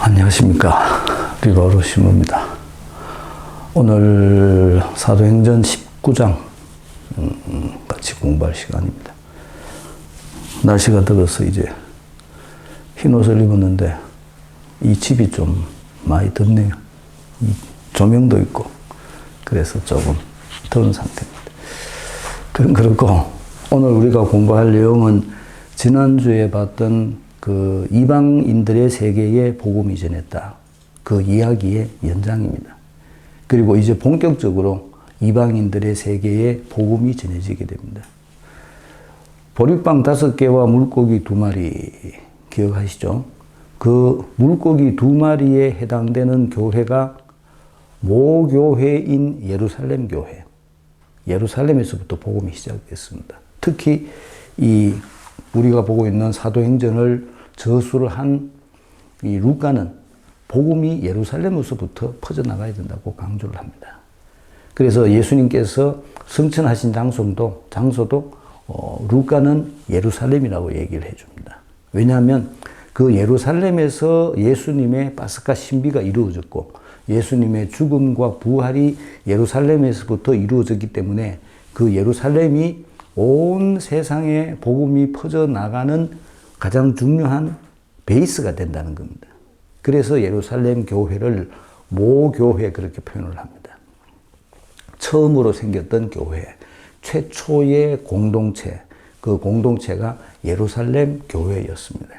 안녕하십니까. 리바로 신부입니다. 오늘 사도행전 19장 같이 공부할 시간입니다. 날씨가 더워서 이제 흰옷을 입었는데 이 집이 좀 많이 덥네요. 이 조명도 있고 그래서 조금 더운 상태입니다. 그렇고 오늘 우리가 공부할 내용은 지난주에 봤던 그 이방인들의 세계에 복음이 전했다. 그 이야기의 연장입니다. 그리고 이제 본격적으로 이방인들의 세계에 복음이 전해지게 됩니다. 보리빵 5개와 물고기 2마리 기억하시죠? 그 물고기 2마리에 해당되는 교회가 모교회인 예루살렘 교회. 예루살렘에서부터 복음이 시작됐습니다. 특히 이 우리가 보고 있는 사도행전을 저수를 한 이 루카는 복음이 예루살렘에서부터 퍼져나가야 된다고 강조를 합니다. 그래서 예수님께서 승천하신 장소도 루카는 예루살렘이라고 얘기를 해줍니다. 왜냐하면 그 예루살렘에서 예수님의 파스카 신비가 이루어졌고 예수님의 죽음과 부활이 예루살렘에서부터 이루어졌기 때문에 그 예루살렘이 온 세상에 복음이 퍼져나가는 가장 중요한 베이스가 된다는 겁니다. 그래서 예루살렘 교회를 모교회 그렇게 표현을 합니다. 처음으로 생겼던 교회, 최초의 공동체, 그 공동체가 예루살렘 교회였습니다.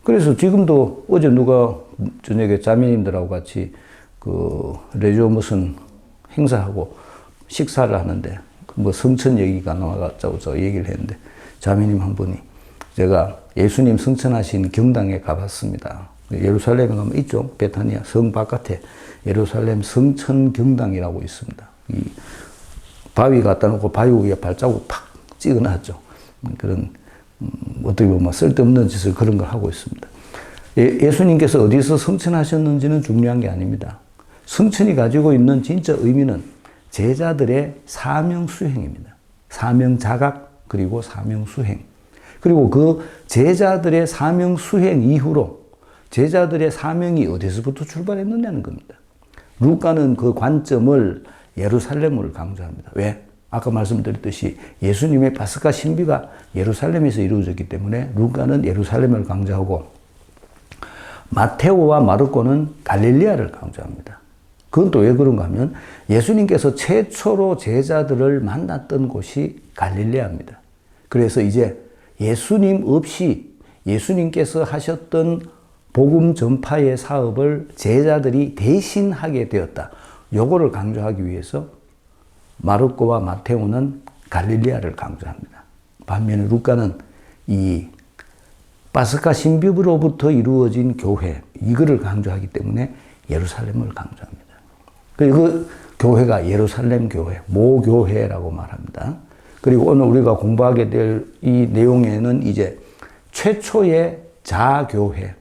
그래서 지금도 어제 누가 저녁에 자매님들하고 같이 그 레지오 무슨 행사하고 식사를 하는데 뭐 성천 얘기가 나와가지고 얘기를 했는데 자매님 한 분이 제가 예수님 성천하신 경당에 가봤습니다. 예루살렘에 가면 있죠. 베타니아 성 바깥에 예루살렘 성천 경당이라고 있습니다. 이 바위 갖다 놓고 바위 위에 발자국 팍 찍어놨죠. 그런 어떻게 보면 쓸데없는 짓을 그런 걸 하고 있습니다. 예수님께서 어디서 성천하셨는지는 중요한 게 아닙니다. 성천이 가지고 있는 진짜 의미는 제자들의 사명 수행입니다. 사명 자각 그리고 사명 수행. 그리고 그 제자들의 사명 수행 이후로 제자들의 사명이 어디서부터 출발했느냐는 겁니다. 루카는 그 관점을 예루살렘을 강조합니다. 왜? 아까 말씀드렸듯이 예수님의 파스카 신비가 예루살렘에서 이루어졌기 때문에 루카는 예루살렘을 강조하고 마테오와 마르코는 갈릴리아를 강조합니다. 그건 또 왜 그런가 하면 예수님께서 최초로 제자들을 만났던 곳이 갈릴리아입니다. 그래서 이제 예수님 없이 예수님께서 하셨던 복음 전파의 사업을 제자들이 대신하게 되었다. 요거를 강조하기 위해서 마르코와 마테오는 갈릴리아를 강조합니다. 반면에 루카는 이 파스카 신비로부터 이루어진 교회, 이거를 강조하기 때문에 예루살렘을 강조합니다. 그리고 그 교회가 예루살렘 교회, 모교회라고 말합니다. 그리고 오늘 우리가 공부하게 될 이 내용에는 이제 최초의 자교회,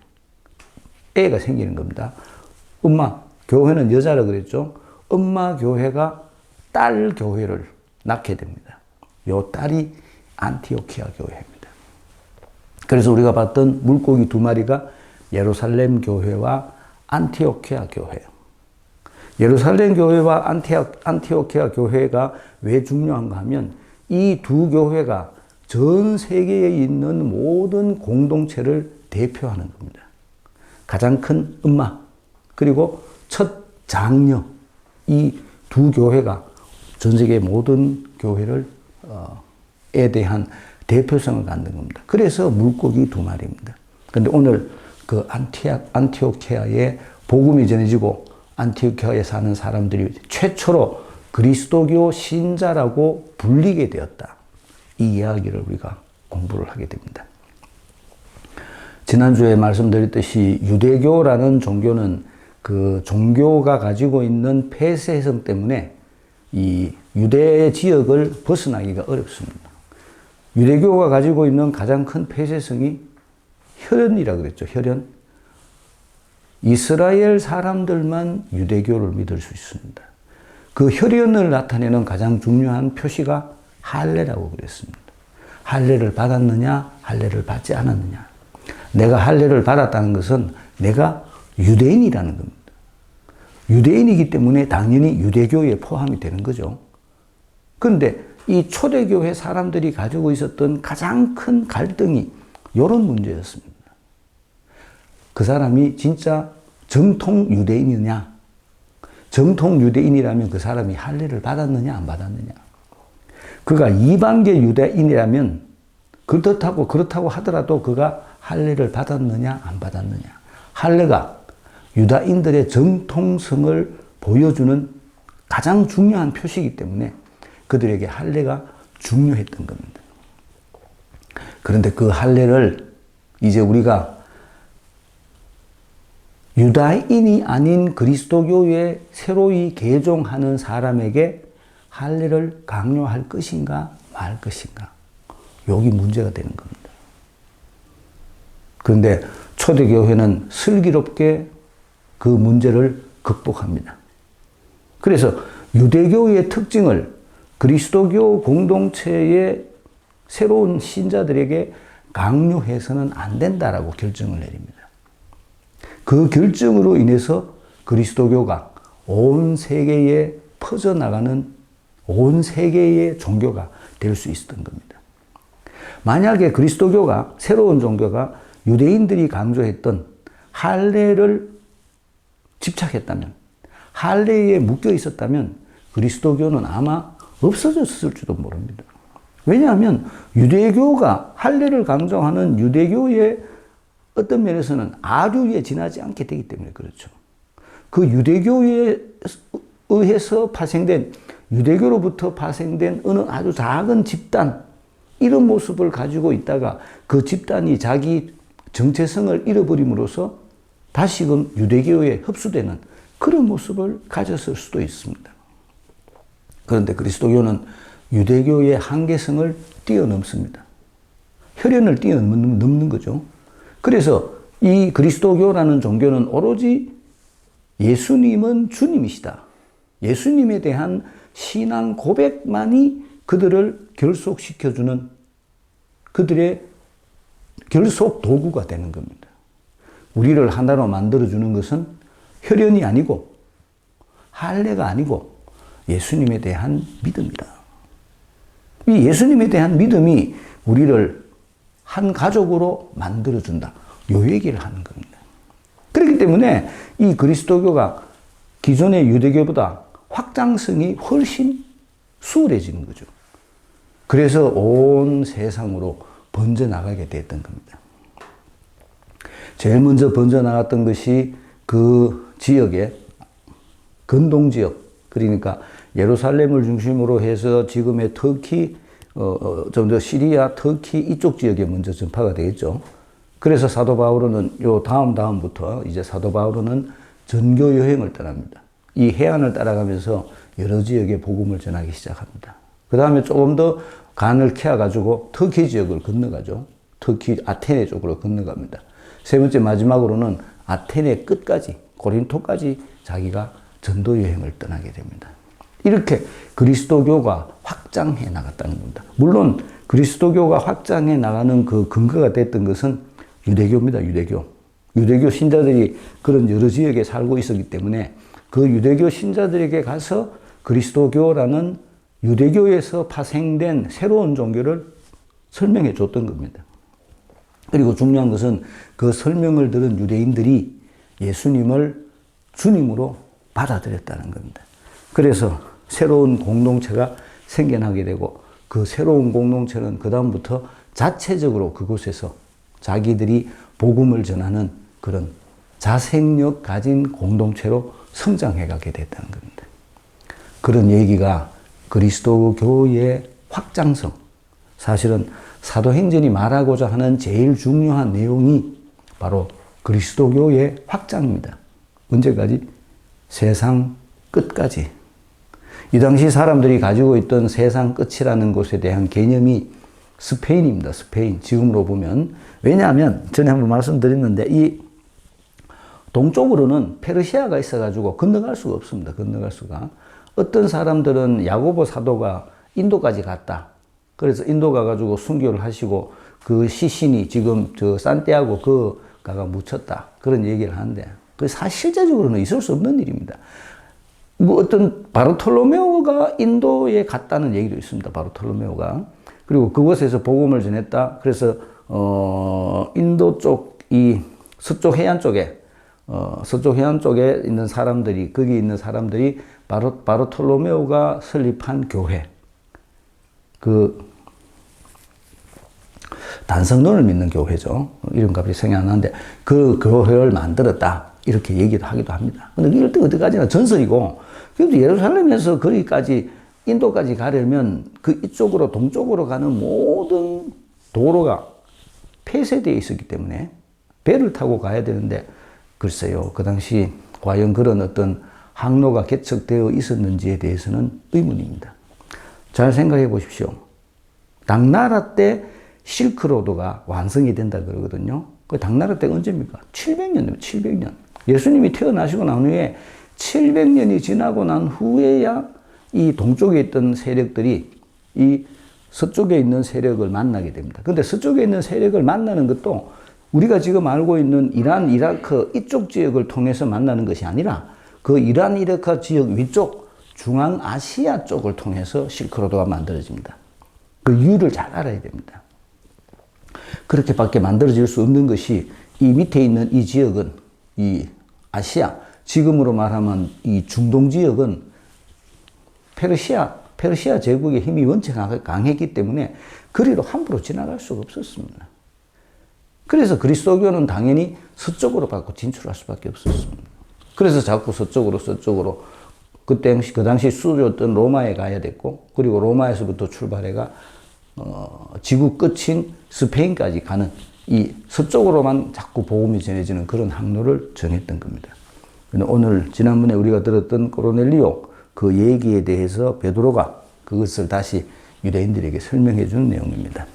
애가 생기는 겁니다. 엄마, 교회는 여자라 그랬죠. 엄마 교회가 딸 교회를 낳게 됩니다. 요 딸이 안티오키아 교회입니다. 그래서 우리가 봤던 물고기 2마리가 예루살렘 교회와 안티오키아 교회. 예루살렘 교회와 안티오키아 교회가 왜 중요한가 하면 이 두 교회가 전 세계에 있는 모든 공동체를 대표하는 겁니다. 가장 큰 엄마 그리고 첫 장녀 이 두 교회가 전 세계 모든 교회를 에 대한 대표성을 갖는 겁니다. 그래서 물고기 2마리입니다. 그런데 오늘 그 안티오키아에 복음이 전해지고 안티오키아에 사는 사람들이 최초로 그리스도교 신자라고 불리게 되었다. 이 이야기를 우리가 공부를 하게 됩니다. 지난주에 말씀드렸듯이 유대교라는 종교는 그 종교가 가지고 있는 폐쇄성 때문에 이 유대 지역을 벗어나기가 어렵습니다. 유대교가 가지고 있는 가장 큰 폐쇄성이 혈연이라고 그랬죠. 혈연. 이스라엘 사람들만 유대교를 믿을 수 있습니다. 그 혈연을 나타내는 가장 중요한 표시가 할례라고 그랬습니다. 할례를 받았느냐, 할례를 받지 않았느냐. 내가 할례를 받았다는 것은 내가 유대인이라는 겁니다. 유대인이기 때문에 당연히 유대교에 포함이 되는 거죠. 그런데 이 초대교회 사람들이 가지고 있었던 가장 큰 갈등이 이런 문제였습니다. 그 사람이 진짜 정통 유대인이냐? 정통 유대인이라면 그 사람이 할례를 받았느냐, 안 받았느냐? 그가 이방계 유대인이라면 그렇다고 하더라도 그가 할례를 받았느냐, 안 받았느냐? 할례가 유다인들의 정통성을 보여주는 가장 중요한 표시이기 때문에 그들에게 할례가 중요했던 겁니다. 그런데 그 할례를 이제 우리가 유다인이 아닌 그리스도교에 새로이 개종하는 사람에게 할례를 강요할 것인가 말 것인가. 여기 문제가 되는 겁니다. 그런데 초대교회는 슬기롭게 그 문제를 극복합니다. 그래서 유대교의 특징을 그리스도교 공동체의 새로운 신자들에게 강요해서는 안 된다라고 결정을 내립니다. 그 결정으로 인해서 그리스도교가 온 세계에 퍼져나가는 온 세계의 종교가 될 수 있었던 겁니다. 만약에 그리스도교가 새로운 종교가 유대인들이 강조했던 할례를 집착했다면, 할례에 묶여 있었다면 그리스도교는 아마 없어졌을지도 모릅니다. 왜냐하면 유대교가 할례를 강조하는 유대교의 어떤 면에서는 아류에 지나지 않게 되기 때문에 그렇죠. 그 유대교에 의해서 파생된, 유대교로부터 파생된 어느 아주 작은 집단, 이런 모습을 가지고 있다가 그 집단이 자기 정체성을 잃어버림으로써 다시금 유대교에 흡수되는 그런 모습을 가졌을 수도 있습니다. 그런데 그리스도교는 유대교의 한계성을 뛰어넘습니다. 혈연을 뛰어넘는 거죠. 그래서 이 그리스도교라는 종교는 오로지 예수님은 주님이시다. 예수님에 대한 신앙 고백만이 그들을 결속시켜주는 그들의 결속 도구가 되는 겁니다. 우리를 하나로 만들어주는 것은 혈연이 아니고 할례가 아니고 예수님에 대한 믿음이다. 이 예수님에 대한 믿음이 우리를 한 가족으로 만들어준다. 요 얘기를 하는 겁니다. 그렇기 때문에 이 그리스도교가 기존의 유대교보다 확장성이 훨씬 수월해지는 거죠. 그래서 온 세상으로 번져나가게 됐던 겁니다. 제일 먼저 번져나갔던 것이 그 지역의 근동지역, 그러니까 예루살렘을 중심으로 해서 지금의 터키, 좀 더 시리아, 터키 이쪽 지역에 먼저 전파가 되겠죠. 그래서 사도 바울은 요 다음부터 이제 사도 바울은 전교 여행을 떠납니다. 이 해안을 따라가면서 여러 지역에 복음을 전하기 시작합니다. 그 다음에 조금 더 간을 캐가지고 터키 지역을 건너가죠. 터키 아테네 쪽으로 건너갑니다. 세 번째 마지막으로는 아테네 끝까지, 고린토까지 자기가 전도 여행을 떠나게 됩니다. 이렇게 그리스도교가 확장해 나갔다는 겁니다. 물론 그리스도교가 확장해 나가는 그 근거가 됐던 것은 유대교입니다. 유대교 신자들이 그런 여러 지역에 살고 있었기 때문에 그 유대교 신자들에게 가서 그리스도교라는 유대교에서 파생된 새로운 종교를 설명해 줬던 겁니다. 그리고 중요한 것은 그 설명을 들은 유대인들이 예수님을 주님으로 받아들였다는 겁니다. 그래서 새로운 공동체가 생겨나게 되고 그 새로운 공동체는 그다음부터 자체적으로 그곳에서 자기들이 복음을 전하는 그런 자생력 가진 공동체로 성장해 가게 됐다는 겁니다. 그런 얘기가 그리스도교의 확장성, 사실은 사도행전이 말하고자 하는 제일 중요한 내용이 바로 그리스도교의 확장입니다. 언제까지? 세상 끝까지. 이 당시 사람들이 가지고 있던 세상 끝이라는 것에 대한 개념이 스페인입니다. 스페인. 지금으로 보면. 왜냐하면 전에 한번 말씀드렸는데 이 동쪽으로는 페르시아가 있어가지고 건너갈 수가 없습니다. 건너갈 수가. 어떤 사람들은 야고보 사도가 인도까지 갔다. 그래서 인도 가가지고 순교를 하시고 그 시신이 지금 저 산티아고 그 가가 묻혔다. 그런 얘기를 하는데 그 사실적으로는 있을 수 없는 일입니다. 뭐 어떤 바르톨로메오가 인도에 갔다는 얘기도 있습니다. 바르톨로메오가. 그리고 그곳에서 복음을 전했다. 그래서 인도 쪽 이 서쪽 해안 쪽에 있는 사람들이 거기 있는 사람들이 바르톨로메오가 설립한 교회 그 단성론을 믿는 교회죠. 이름 갑자기 생각 안 나는데 그 교회를 만들었다. 이렇게 얘기도 하기도 합니다. 근데 이럴 때 어디까지나 전설이고 그래도 예루살렘에서 거기까지 인도까지 가려면 그 이쪽으로 동쪽으로 가는 모든 도로가 폐쇄되어 있었기 때문에 배를 타고 가야 되는데 글쎄요. 그 당시 과연 그런 어떤 항로가 개척되어 있었는지에 대해서는 의문입니다. 잘 생각해 보십시오. 당나라 때 실크로드가 완성이 된다 그러거든요. 그 당나라 때가 언제입니까? 700년입니다. 700년. 예수님이 태어나시고 난 후에 700년이 지나고 난 후에야 이 동쪽에 있던 세력들이 이 서쪽에 있는 세력을 만나게 됩니다. 근데 서쪽에 있는 세력을 만나는 것도 우리가 지금 알고 있는 이란, 이라크 이쪽 지역을 통해서 만나는 것이 아니라 그 이란, 이라크 지역 위쪽 중앙아시아 쪽을 통해서 실크로드가 만들어집니다. 그 이유를 잘 알아야 됩니다. 그렇게밖에 만들어질 수 없는 것이 이 밑에 있는 이 지역은 이 아시아, 지금으로 말하면 이 중동 지역은 페르시아 제국의 힘이 원체 강했기 때문에 그리로 함부로 지나갈 수가 없었습니다. 그래서 그리스도교는 당연히 서쪽으로 받고 진출할 수밖에 없었습니다. 그래서 자꾸 서쪽으로 그 당시 수도였던 로마에 가야 됐고 그리고 로마에서부터 출발해가 지구 끝인 스페인까지 가는 이 서쪽으로만 자꾸 복음이 전해지는 그런 항로를 정했던 겁니다. 오늘 지난번에 우리가 들었던 고르넬리오 그 얘기에 대해서 베드로가 그것을 다시 유대인들에게 설명해 준 내용입니다.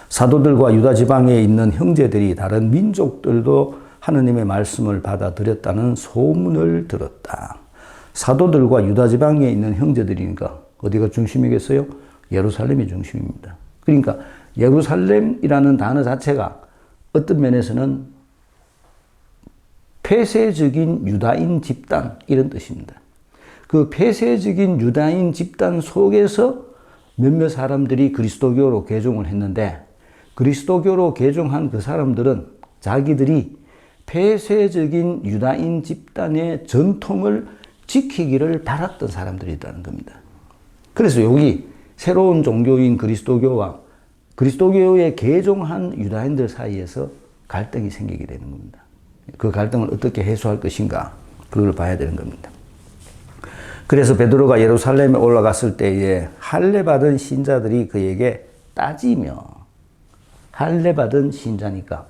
사도들과 유다 지방에 있는 형제들이 다른 민족들도 하느님의 말씀을 받아들였다는 소문을 들었다. 사도들과 유다 지방에 있는 형제들이니까 어디가 중심이겠어요? 예루살렘이 중심입니다. 그러니까 예루살렘이라는 단어 자체가 어떤 면에서는 폐쇄적인 유다인 집단 이런 뜻입니다. 그 폐쇄적인 유다인 집단 속에서 몇몇 사람들이 그리스도교로 개종을 했는데 그리스도교로 개종한 그 사람들은 자기들이 폐쇄적인 유다인 집단의 전통을 지키기를 바랐던 사람들이라는 겁니다. 그래서 여기 새로운 종교인 그리스도교와 그리스도교에 개종한 유다인들 사이에서 갈등이 생기게 되는 겁니다. 그 갈등을 어떻게 해소할 것인가 그걸 봐야 되는 겁니다. 그래서 베드로가 예루살렘에 올라갔을 때에 할례받은 신자들이 그에게 따지며 할례받은 신자니까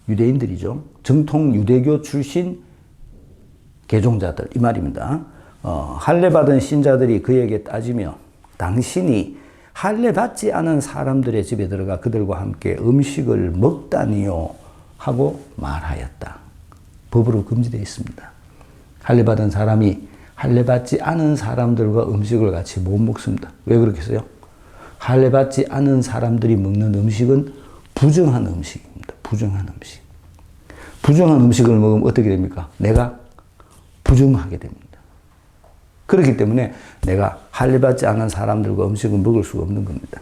유대인들이죠. 정통 유대교 출신 개종자들 이 말입니다. 할례받은 신자들이 그에게 따지며 당신이 할례받지 않은 사람들의 집에 들어가 그들과 함께 음식을 먹다니요 하고 말하였다. 법으로 금지되어 있습니다. 할례받은 사람이 할례받지 않은 사람들과 음식을 같이 못 먹습니다. 왜 그렇게 했어요? 할례받지 않은 사람들이 먹는 음식은 부정한 음식입니다. 부정한 음식. 부정한 음식을 먹으면 어떻게 됩니까? 내가 부정하게 됩니다. 그렇기 때문에 내가 할례받지 않은 사람들과 음식을 먹을 수가 없는 겁니다.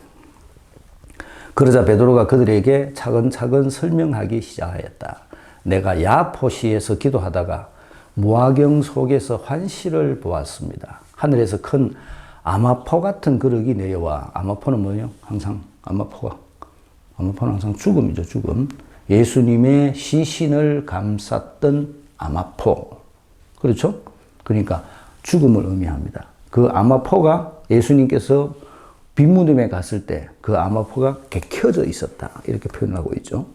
그러자 베드로가 그들에게 차근차근 설명하기 시작하였다. 내가 야포시에서 기도하다가 무화경 속에서 환시를 보았습니다. 하늘에서 큰 아마포 같은 그릇이 내려와 아마포는 뭐예요? 아마포는 항상 죽음이죠. 죽음. 예수님의 시신을 감쌌던 아마포. 그렇죠? 그러니까 죽음을 의미합니다. 그 아마포가 예수님께서 빈무덤에 갔을 때 그 아마포가 개켜져 있었다. 이렇게 표현하고 있죠.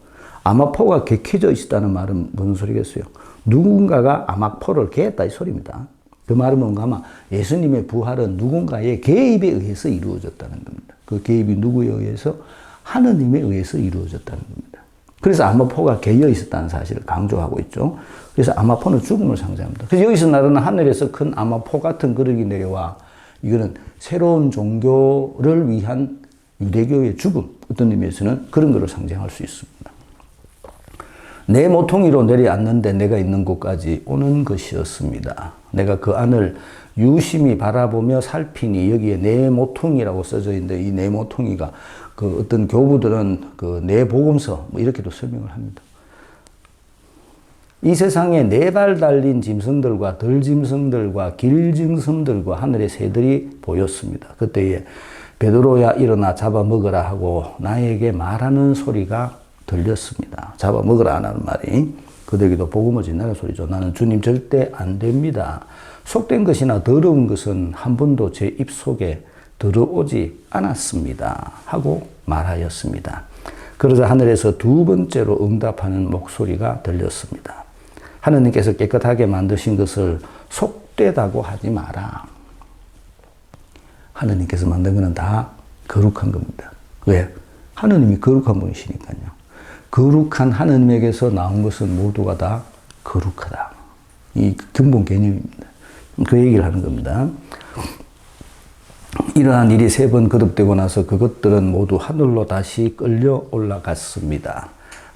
아마포가 개켜져 있었다는 말은 무슨 소리겠어요? 누군가가 아마포를 개했다 이 소리입니다. 그 말은 뭔가 하면 예수님의 부활은 누군가의 개입에 의해서 이루어졌다는 겁니다. 그 개입이 누구에 의해서? 하느님에 의해서 이루어졌다는 겁니다. 그래서 아마포가 개여 있었다는 사실을 강조하고 있죠. 그래서 아마포는 죽음을 상징합니다. 그래서 여기서 나르는 하늘에서 큰 아마포 같은 그릇이 내려와 이거는 새로운 종교를 위한 유대교의 죽음, 어떤 의미에서는 그런 것을 상징할 수 있습니다. 내 모퉁이로 내려앉는데 내가 있는 곳까지 오는 것이었습니다. 내가 그 안을 유심히 바라보며 살피니 여기에 내 모퉁이라고 써져 있는데 이 내 모퉁이가 그 어떤 교부들은 그 내 복음서 뭐 이렇게도 설명을 합니다. 이 세상에 4발 달린 짐승들과 들짐승들과 길짐승들과 하늘의 새들이 보였습니다. 그때에 베드로야 일어나 잡아먹으라 하고 나에게 말하는 소리가 들렸습니다. 잡아먹으라 하는 말이 그들에게도 복음을 전하는 소리죠. 나는 주님 절대 안 됩니다. 속된 것이나 더러운 것은 한 번도 제 입속에 들어오지 않았습니다. 하고 말하였습니다. 그러자 하늘에서 2번째로 응답하는 목소리가 들렸습니다. 하느님께서 깨끗하게 만드신 것을 속되다고 하지 마라. 하느님께서 만든 것은 다 거룩한 겁니다. 왜? 하느님이 거룩한 분이시니까요. 거룩한 하느님에게서 나온 것은 모두가 다 거룩하다. 이 근본 개념입니다. 그 얘기를 하는 겁니다. 이러한 일이 3번 거듭되고 나서 그것들은 모두 하늘로 다시 끌려 올라갔습니다.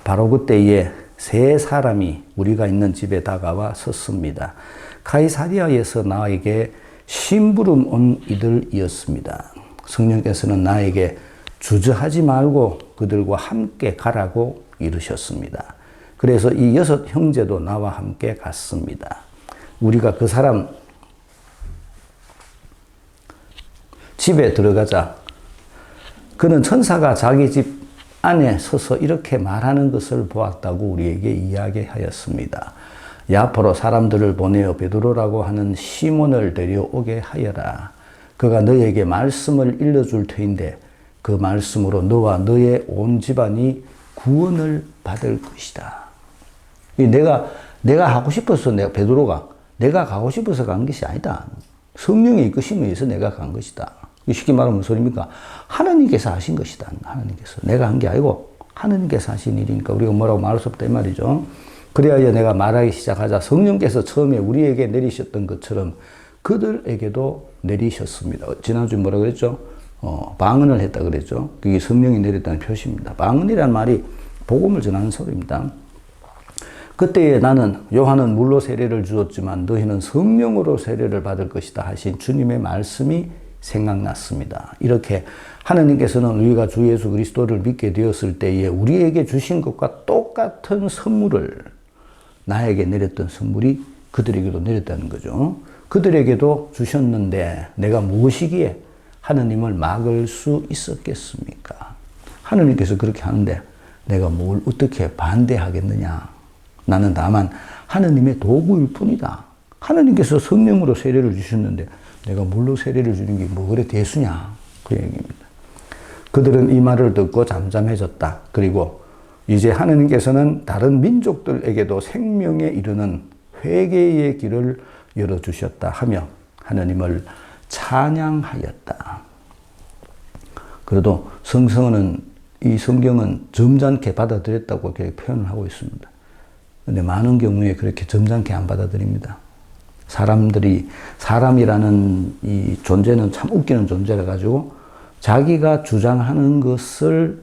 바로 그때에 3사람이 우리가 있는 집에 다가와 섰습니다. 가이사리아에서 나에게 심부름 온 이들이었습니다. 성령께서는 나에게 주저하지 말고 그들과 함께 가라고 이르셨습니다. 그래서 이 6 형제도 나와 함께 갔습니다. 우리가 그 사람 집에 들어가자 그는 천사가 자기 집 안에 서서 이렇게 말하는 것을 보았다고 우리에게 이야기하였습니다. 야포로 사람들을 보내어 베드로라고 하는 시몬을 데려오게 하여라. 그가 너에게 말씀을 일러줄 터인데 그 말씀으로 너와 너의 온 집안이 구원을 받을 것이다. 내가 하고 싶어서 베드로가 내가 가고 싶어서 간 것이 아니다. 성령의 이끄심에 의해서 내가 간 것이다. 쉽게 말하면 무슨 소리입니까? 하나님께서 하신 것이다. 하나님께서. 내가 한 게 아니고 하나님께서 하신 일이니까 우리가 뭐라고 말할 수 없다 이 말이죠. 그래야 내가 말하기 시작하자 성령께서 처음에 우리에게 내리셨던 것처럼 그들에게도 내리셨습니다. 지난주에 뭐라고 그랬죠? 방언을 했다 그랬죠. 그게 성령이 내렸다는 표시입니다. 방언이라는 말이 복음을 전하는 소리입니다. 그때에 나는 요한은 물로 세례를 주었지만 너희는 성령으로 세례를 받을 것이다 하신 주님의 말씀이 생각났습니다. 이렇게 하나님께서는 우리가 주 예수 그리스도를 믿게 되었을 때에 우리에게 주신 것과 똑같은 선물을 나에게 내렸던 선물이 그들에게도 내렸다는 거죠. 그들에게도 주셨는데 내가 무엇이기에 하나님을 막을 수 있었겠습니까? 하나님께서 그렇게 하는데 내가 뭘 어떻게 반대하겠느냐? 나는 다만 하나님의 도구일 뿐이다. 하나님께서 성령으로 세례를 주셨는데 내가 물로 세례를 주는 게 뭐 그래 대수냐? 그 얘기입니다. 그들은 이 말을 듣고 잠잠해졌다. 그리고 이제 하나님께서는 다른 민족들에게도 생명에 이르는 회개의 길을 열어주셨다 하며 하나님을 찬양하였다. 그래도 이 성경은 점잖게 받아들였다고 이렇게 표현을 하고 있습니다. 근데 많은 경우에 그렇게 점잖게 안 받아들입니다. 사람이라는 이 존재는 참 웃기는 존재라 가지고 자기가 주장하는 것을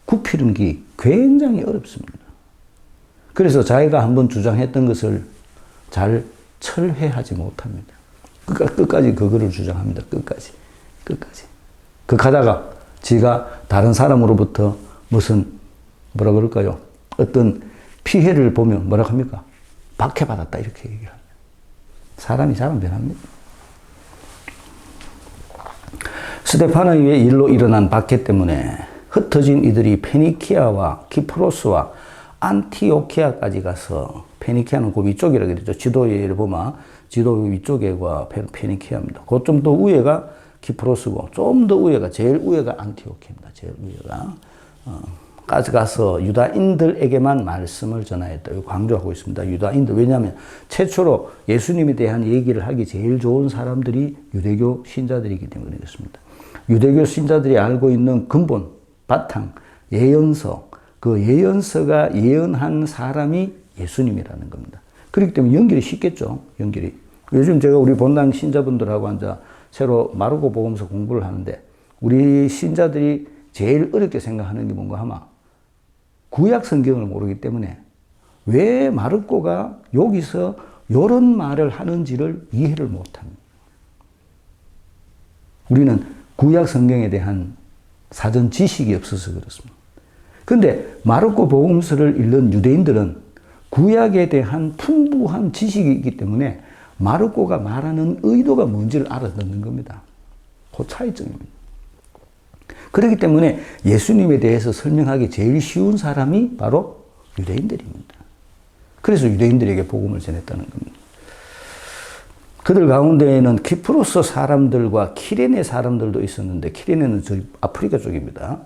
굽히는 게 굉장히 어렵습니다. 그래서 자기가 한번 주장했던 것을 잘 철회하지 못합니다. 끝까지 그거를 주장합니다. 끝까지. 하다가 지가 다른 사람으로부터 뭐라 그럴까요? 어떤 피해를 보면 뭐라고 합니까? 박해받았다 이렇게 얘기를 합니다. 사람이 잘 안 변합니다. 스데파노의 일로 일어난 박해 때문에 흩어진 이들이 페니키아와 키프로스와 안티오키아까지 가서 페니키아는 그 위쪽이라고 그러죠. 지도에 보면 지도 위쪽에가 페니키아입니다. 그 좀 더 위에가 키프로스고 좀 더 위에가 제일 위에가 안티오키아입니다. 제일 위에가 까지 가서 유다인들에게만 말씀을 전하였다. 강조하고 있습니다. 유다인들. 왜냐하면 최초로 예수님에 대한 얘기를 하기 제일 좋은 사람들이 유대교 신자들이기 때문에 그렇습니다. 유대교 신자들이 알고 있는 근본, 바탕, 예언서, 그 예언서가 예언한 사람이 예수님이라는 겁니다. 그렇기 때문에 연결이 쉽겠죠. 연결이. 요즘 제가 우리 본당 신자분들하고 앉아 새로 마르고 복음서 공부를 하는데 우리 신자들이 제일 어렵게 생각하는 게 뭔가 하면 구약 성경을 모르기 때문에 왜 마르코가 여기서 이런 말을 하는지를 이해를 못합니다. 우리는 구약 성경에 대한 사전 지식이 없어서 그렇습니다. 그런데 마르코 복음서를 읽는 유대인들은 구약에 대한 풍부한 지식이 있기 때문에 마르코가 말하는 의도가 뭔지를 알아듣는 겁니다. 그 차이점입니다. 그렇기 때문에 예수님에 대해서 설명하기 제일 쉬운 사람이 바로 유대인들입니다. 그래서 유대인들에게 복음을 전했다는 겁니다. 그들 가운데에는 키프로스 사람들과 키레네 사람들도 있었는데 키레네는 저희 아프리카 쪽입니다.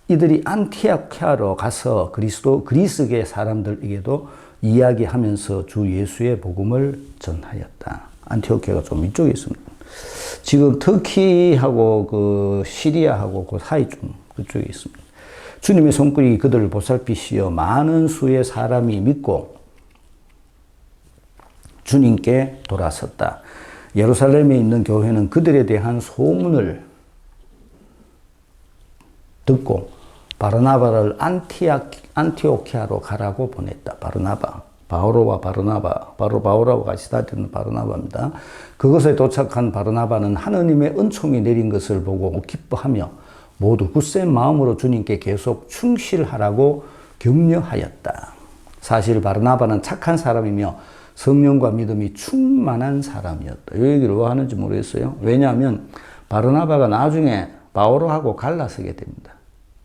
이들이 안티오키아로 가서 그리스계 사람들에게도 이야기하면서 주 예수의 복음을 전하였다. 안티오키아가 좀 이쪽에 있습니다. 지금 터키하고 그 시리아하고 그 사이 좀 그쪽에 있습니다. 주님의 손길이 그들을 보살피시어 많은 수의 사람이 믿고 주님께 돌아섰다. 예루살렘에 있는 교회는 그들에 대한 소문을 듣고 바르나바를 안티오키아로 가라고 보냈다. 바르나바. 바오로와 바르나바. 바로 바오로와 같이 다니는 바르나바입니다. 그것에 도착한 바르나바는 하느님의 은총이 내린 것을 보고 기뻐하며 모두 굳센 마음으로 주님께 계속 충실하라고 격려하였다. 사실 바르나바는 착한 사람이며 성령과 믿음이 충만한 사람이었다. 이 얘기를 왜 하는지 모르겠어요. 왜냐하면 바르나바가 나중에 바오로하고 갈라서게 됩니다.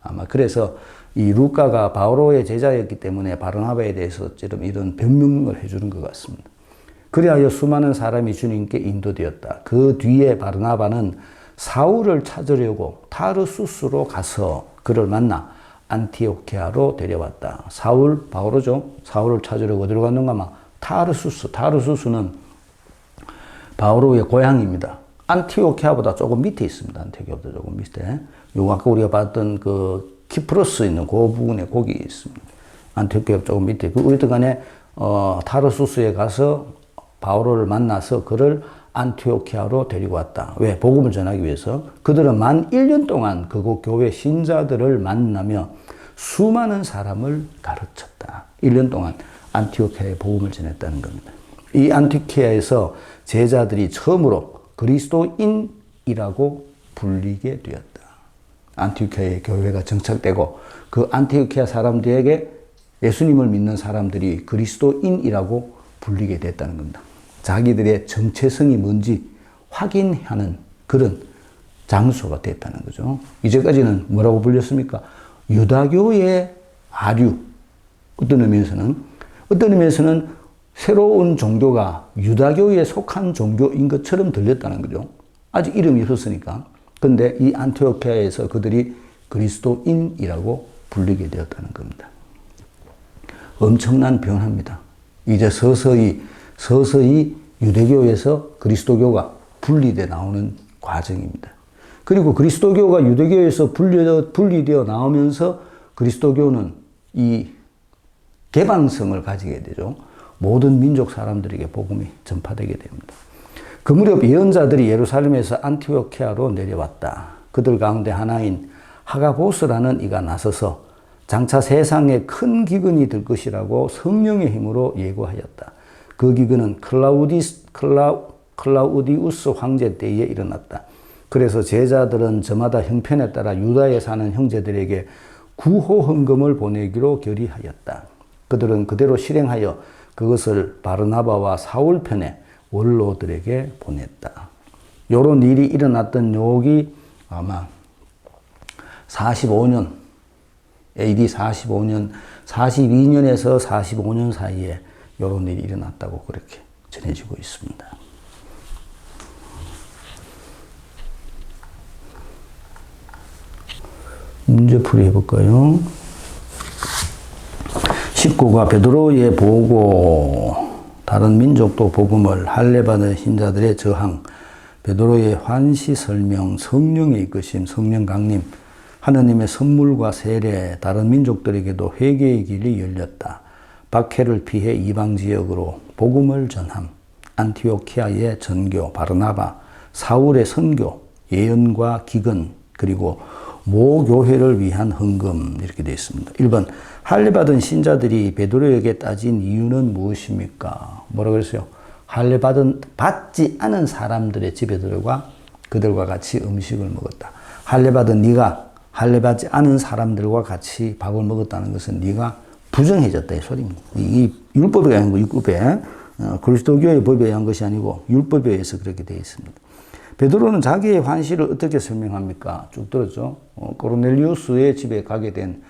아마 그래서 이 루카가 바오로의 제자였기 때문에 바르나바에 대해서 좀 이런 변명을 해주는 것 같습니다. 그리하여 수많은 사람이 주님께 인도되었다. 그 뒤에 바르나바는 사울을 찾으려고 타르수스로 가서 그를 만나 안티오키아로 데려왔다. 사울, 바오로죠. 사울을 찾으려고 어디로 갔는가 막 타르수스. 타르수스는 바오로의 고향입니다. 안티오키아보다 조금 밑에 있습니다. 안티오키아보다 조금 밑에. 요 아까 우리가 봤던 그 키프로스 있는 그 부분에 거기 있습니다. 안티오키아 조금 밑에. 그 어쨌든간에 타르수스에 가서 바오로를 만나서 그를 안티오키아로 데리고 왔다. 왜? 복음을 전하기 위해서. 그들은 만 1년 동안 그곳 교회 신자들을 만나며 수많은 사람을 가르쳤다. 1년 동안 안티오키아에 복음을 전했다는 겁니다. 이 안티오키아에서 제자들이 처음으로 그리스도인이라고 불리게 되었다. 안티오키아의 교회가 정착되고 그 안티오키아 사람들에게 예수님을 믿는 사람들이 그리스도인이라고 불리게 됐다는 겁니다. 자기들의 정체성이 뭔지 확인하는 그런 장소가 됐다는 거죠. 이제까지는 뭐라고 불렸습니까? 유다교의 아류. 어떤 의미에서는 새로운 종교가 유다교에 속한 종교인 것처럼 들렸다는 거죠. 아직 이름이 없었으니까. 근데 이 안티오키아에서 그들이 그리스도인이라고 불리게 되었다는 겁니다. 엄청난 변화입니다. 이제 서서히 유대교에서 그리스도교가 분리되어 나오는 과정입니다. 그리고 그리스도교가 유대교에서 분리되어 나오면서 그리스도교는 이 개방성을 가지게 되죠. 모든 민족 사람들에게 복음이 전파되게 됩니다. 그 무렵 예언자들이 예루살렘에서 안티오키아로 내려왔다. 그들 가운데 하나인 하가보스라는 이가 나서서 장차 세상에 큰 기근이 들 것이라고 성령의 힘으로 예고하였다. 그 기근은 클라우디우스 황제 때에 일어났다. 그래서 제자들은 저마다 형편에 따라 유다에 사는 형제들에게 구호 헌금을 보내기로 결의하였다. 그들은 그대로 실행하여 그것을 바르나바와 사울 편에 원로들에게 보냈다. 이런 일이 일어났던 여기 아마 45년, AD 45년, 42년에서 45년 사이에 이런 일이 일어났다고 그렇게 전해지고 있습니다. 문제풀이 해볼까요? 19가 베드로의 보고, 다른 민족도 복음을 할례받은 신자들의 저항, 베드로의 환시 설명, 성령의 이끄심, 성령 강림, 하느님의 선물과 세례, 다른 민족들에게도 회개의 길이 열렸다. 박해를 피해 이방 지역으로 복음을 전함, 안티오키아의 전교, 바르나바, 사울의 선교, 예언과 기근, 그리고 모교회를 위한 헌금 이렇게 되어 있습니다. 1번 할례받은 신자들이 베드로에게 따진 이유는 무엇입니까? 뭐라 그랬어요? 받지 않은 사람들의 집에 들어가 그들과 같이 음식을 먹었다. 할례받은 네가 할례받지 않은 사람들과 같이 밥을 먹었다는 것은 네가 부정해졌다 이 소리입니다. 이 율법에 의한 거, 율법에 그리스도교의 법에 의한 것이 아니고 율법에 의해서 그렇게 되어 있습니다. 베드로는 자기의 환시를 어떻게 설명합니까? 쭉 들었죠. 고르넬리우스의 집에 가게 된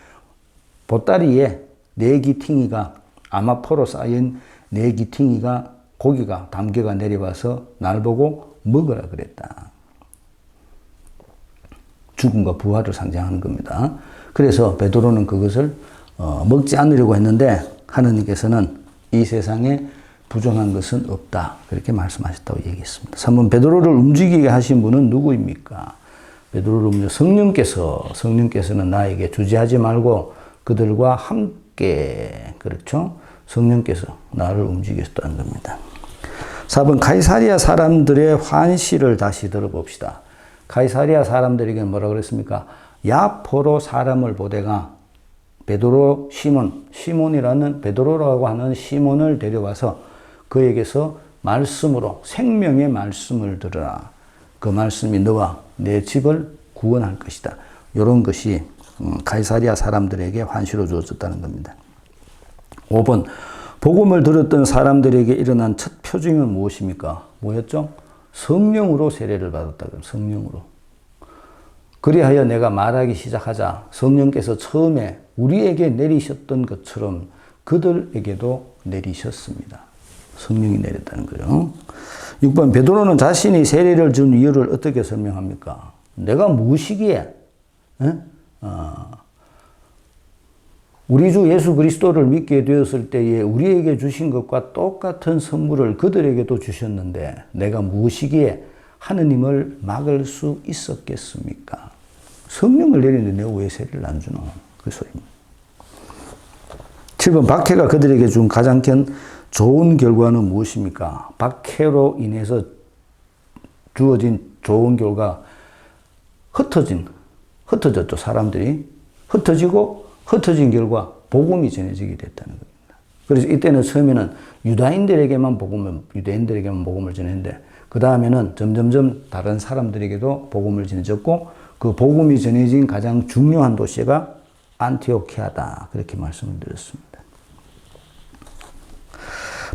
보따리에 네기팅이가 아마포로 쌓인 네기팅이가 고기가 담겨가 내려와서 날 보고 먹으라 그랬다. 죽음과 부활을 상징하는 겁니다. 그래서 베드로는 그것을 먹지 않으려고 했는데 하느님께서는 이 세상에 부정한 것은 없다. 그렇게 말씀하셨다고 얘기했습니다. 3번 베드로를 움직이게 하신 분은 누구입니까? 베드로를 성령께서는 나에게 주저하지 말고 그들과 함께 그렇죠? 성령께서 나를 움직였다는 겁니다. 4번 가이사리아 사람들의 환시를 다시 들어봅시다. 가이사리아 사람들에게 뭐라 그랬습니까? 야포로 사람을 보내가 베드로 시몬이라는 베드로라고 하는 시몬을 데려와서 그에게서 말씀으로 생명의 말씀을 들으라. 그 말씀이 너와 내 집을 구원할 것이다. 이런 것이 가이사리아 사람들에게 환시로 주어졌다는 겁니다. 5번 복음을 들었던 사람들에게 일어난 첫 표징은 무엇입니까? 뭐였죠? 성령으로 세례를 받았다. 성령으로. 그리하여 내가 말하기 시작하자 성령께서 처음에 우리에게 내리셨던 것처럼 그들에게도 내리셨습니다. 성령이 내렸다는 거죠. 6번 베드로는 자신이 세례를 준 이유를 어떻게 설명합니까? 내가 무엇이기에 우리 주 예수 그리스도를 믿게 되었을 때에 우리에게 주신 것과 똑같은 선물을 그들에게도 주셨는데 내가 무엇이기에 하느님을 막을 수 있었겠습니까? 성령을 내리는데 내가 왜 세례를 안 주노? 그 소리입니다. 7번 박해가 그들에게 준 가장 큰 좋은 결과는 무엇입니까? 박해로 인해서 주어진 좋은 결과 흩어졌죠. 사람들이 흩어진 결과 복음이 전해지게 됐다는 겁니다. 그래서 이때는 처음에는 유대인들에게만 복음을 전했는데 그 다음에는 점점점 다른 사람들에게도 복음을 전해졌고 그 복음이 전해진 가장 중요한 도시가 안티오키아다. 그렇게 말씀을 드렸습니다.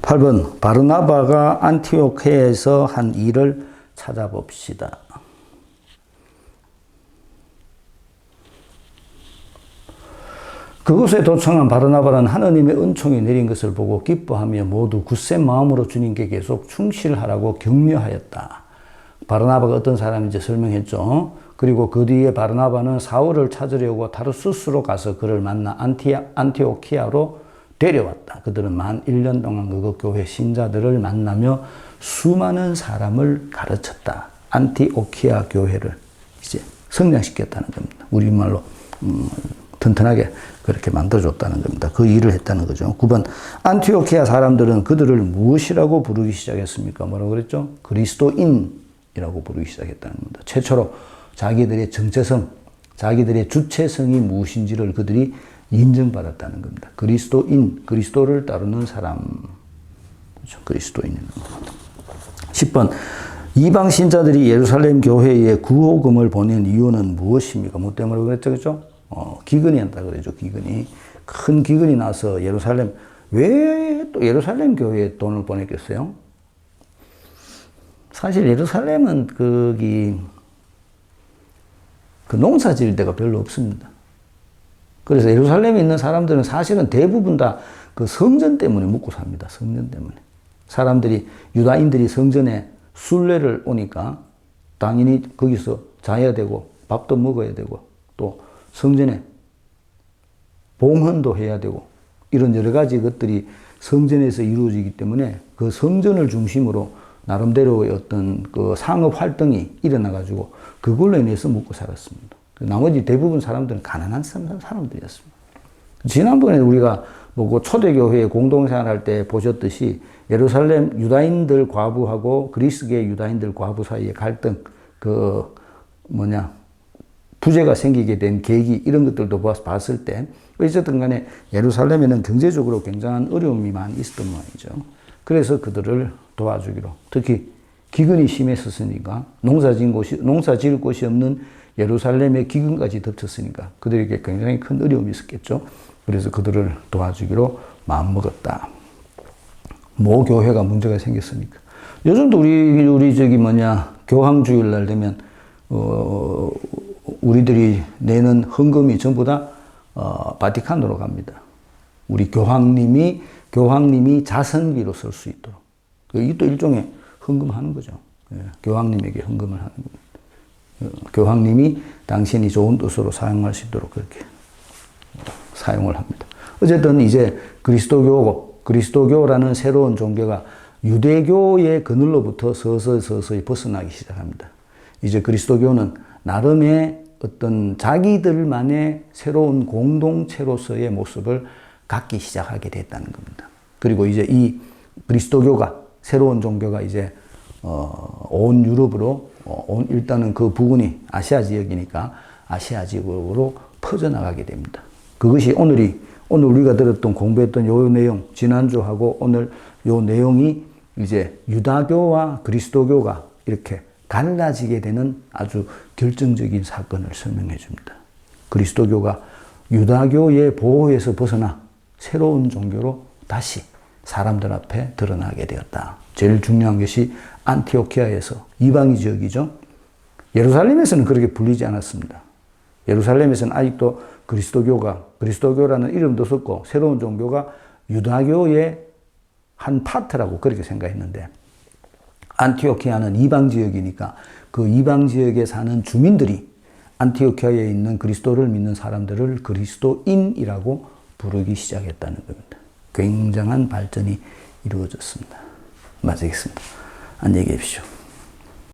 8번 바르나바가 안티오키아에서 한 일을 찾아봅시다. 그곳에 도착한 바르나바는 하느님의 은총이 내린 것을 보고 기뻐하며 모두 굳센 마음으로 주님께 계속 충실하라고 격려하였다. 바르나바가 어떤 사람인지 설명했죠. 그리고 그 뒤에 바르나바는 사울을 찾으려고 타르수스로 가서 그를 만나 안티오키아로 데려왔다. 그들은 만 1년 동안 그곳 교회 신자들을 만나며 수많은 사람을 가르쳤다. 안티오키아 교회를 이제 성장시켰다는 겁니다. 우리말로 튼튼하게 그렇게 만들어줬다는 겁니다. 그 일을 했다는 거죠. 9번 안티오키아 사람들은 그들을 무엇이라고 부르기 시작했습니까? 뭐라고 그랬죠? 그리스도인이라고 부르기 시작했다는 겁니다. 최초로 자기들의 정체성, 자기들의 주체성이 무엇인지를 그들이 인정받았다는 겁니다. 그리스도인, 그리스도를 따르는 사람. 그렇죠? 그리스도인이라는 겁니다. 10번 이방 신자들이 예루살렘 교회에 구호금을 보낸 이유는 무엇입니까? 뭐 때문에 그랬죠? 그렇죠? 기근이 한다 그러죠. 기근이. 큰 기근이 나서 왜 또 예루살렘 교회에 돈을 보냈겠어요? 사실 예루살렘은 그 농사 지을 데가 별로 없습니다. 그래서 예루살렘에 있는 사람들은 사실은 대부분 다 그 성전 때문에 먹고 삽니다. 성전 때문에. 유다인들이 성전에 순례를 오니까 당연히 거기서 자야 되고 밥도 먹어야 되고 또 성전에 봉헌도 해야 되고 이런 여러 가지 것들이 성전에서 이루어지기 때문에 그 성전을 중심으로 나름대로의 어떤 그 상업 활동이 일어나가지고 그걸로 인해서 먹고 살았습니다. 나머지 대부분 사람들은 가난한 사람들이었습니다. 지난번에 우리가 뭐 초대교회 공동생활할 때 보셨듯이 예루살렘 유다인들 과부하고 그리스계 유다인들 과부 사이의 갈등, 부재가 생기게 된 계기, 이런 것들도 봤을 때, 어쨌든 간에 예루살렘에는 경제적으로 굉장한 어려움이 많이 있었던 모양이죠. 그래서 그들을 도와주기로, 특히 기근이 심했었으니까, 농사 지을 곳이 없는 예루살렘에 기근까지 덮쳤으니까 그들에게 굉장히 큰 어려움이 있었겠죠. 그래서 그들을 도와주기로 마음먹었다. 모 교회가 문제가 생겼으니까. 요즘도 교황주일 날 되면, 우리들이 내는 헌금이 전부 다, 바티칸으로 갑니다. 우리 교황님이 자선비로 쓸 수 있도록. 이게 또 일종의 헌금하는 거죠. 교황님에게 헌금을 하는 겁니다. 교황님이 당신이 좋은 뜻으로 사용할 수 있도록 그렇게 사용을 합니다. 어쨌든 이제 그리스도교라는 새로운 종교가 유대교의 그늘로부터 서서히 벗어나기 시작합니다. 이제 그리스도교는 나름의 어떤 자기들만의 새로운 공동체로서의 모습을 갖기 시작하게 됐다는 겁니다. 그리고 이제 이 그리스도교가, 새로운 종교가 이제 온 유럽으로, 일단은 그 부근이 아시아 지역이니까 아시아 지역으로 퍼져나가게 됩니다. 그것이 오늘 우리가 들었던, 공부했던 요 내용, 지난주하고 오늘 요 내용이 이제 유다교와 그리스도교가 이렇게 갈라지게 되는 아주 결정적인 사건을 설명해 줍니다. 그리스도교가 유다교의 보호에서 벗어나 새로운 종교로 다시 사람들 앞에 드러나게 되었다. 제일 중요한 것이 안티오키아에서, 이방인 지역이죠. 예루살렘에서는 그렇게 불리지 않았습니다. 예루살렘에서는 아직도 그리스도교라는 이름도 썼고, 새로운 종교가 유다교의 한 파트라고 그렇게 생각했는데, 안티오키아는 이방 지역이니까 그 이방 지역에 사는 주민들이 안티오키아에 있는 그리스도를 믿는 사람들을 그리스도인이라고 부르기 시작했다는 겁니다. 굉장한 발전이 이루어졌습니다. 마치겠습니다. 안녕히 계십시오.